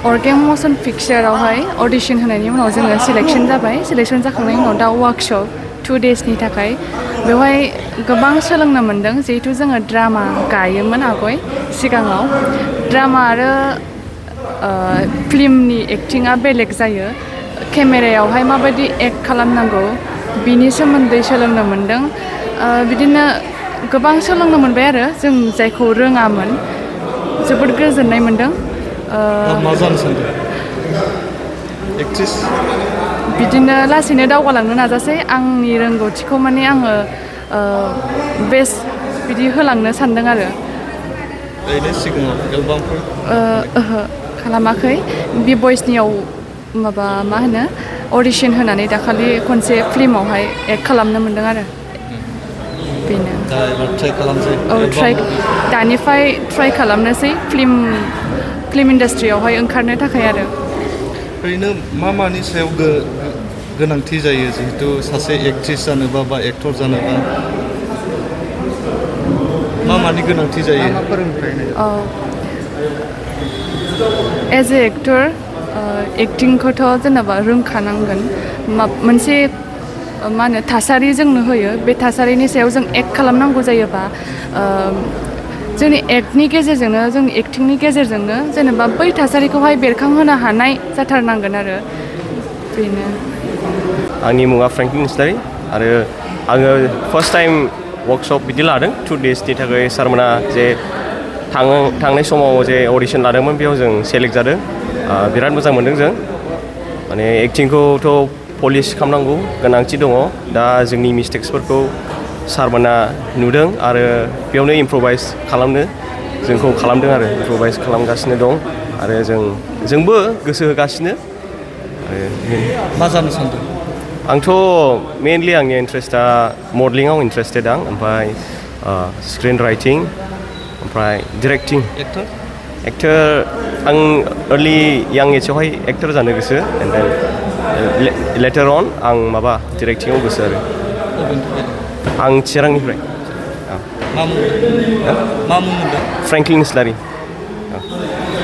अर्गें मशन पिक्चारावहाय addition होनायनि उनाव जोङो सिलेक्शन जाबाय सिलेक्शन जाखांनायनि उनाव दा वर्कशप 2 daysनि थाखाय बेवहाय गोबां सोलोंनो मोनदों जिहेतु जोङो ड्रामा गायोमोन आगय सिगाङाव ड्रामा आरो फिल्मनि एक्टिंआ बेलेग जायो केमेरायावहाय माबायदि एक्ट खालामनांगौ बिनि सोमोन्दै सोलोंनो मोनदों बिदिनो गोबां सोलोंनो मोनबाय आरो जों जायखौ रोङामोन जोबोद गोजोननाय मोनदों मा जानो सानदों एक्ट्रेस बिदिनो लासैनो दावगालांनो नाजासै आंनि रोंगौथिखौ माने आङो बेस्ट बिदि होलांनो सानदों आरो ओरैनो सिगाङाव एलबामफोर ओहो खालामाखै बि बयसनियाव माबा मा होनो अडिशन होनानै दाखालि खनसे फिल्मावहाय एक्ट खालामनो मोनदों आरो बेनो दा एबार ट्राइ खालामसै दानिफ्राय ट्राइ खालामनोसै फिल्म इन्डास्ट्रियावहाय ओंखारनो थाखाय आरो ओरैनो मानि सायाव गोनांथि जायो जिहेतु सासे एक्ट्रेस जानोबा बा एक्टर जानोबा मानि गोनांथि जायो एज ए एक्टर एक्टिंखौथ' जेनेबा रोंखानांगोन मोनसे मा होनो थासारि जोंनो होयो बे थासारिनि सायाव जों एक्ट खालामनांगौ जायोबा जोंनि एक्टनि गेजेरजोंनो जोंनि एक्टिंनि गेजेरजोंनो जेनेबा बै थासारिखौहाय बेरखांहोनो हानाय जाथारनांगोन आरो बेनो आंनि मुङा फ्रेंकलिन इस्लारि आरो आङो फार्स्ट टाइम वर्कशप बिदि लादों 2 daysनि थाखाय सारमोना जे थांनाय समाव जे अडिशन लादोंमोन बेयाव जों सेलेक्ट जादों बिराद मोजां मोनदों जों माने एक्टिंखौथ' पलिश खालामनांगौ गोनांथि दङ दा जोंनि मिस्टेक्सफोरखौ सारमोना नुदों आरो बेयावनो इम्प्रभाइज खालामनो जोंखौ खालामदों आरो इम्प्रभाइज खालामगासिनो दं आरो जोंबो गोसो होगासिनो मा जानो सानदों आंथ' मेनलि आंनि इन्ट्रेस्टआ मडेलिंआव इन्ट्रेस्टेड आं ओमफ्राय स्क्रिन राइटिं ओमफ्राय डिरेक्टिं एक्टर आं अर्लि यां एजआवहाय एक्टर जानो गोसो एन्ड देन लेटार अन आं माबा डिरेक्टिंआव गोसो आरो आं चिरांनिफ्राय मा मुं मोनदों फ्रेंकलिन इस्लारि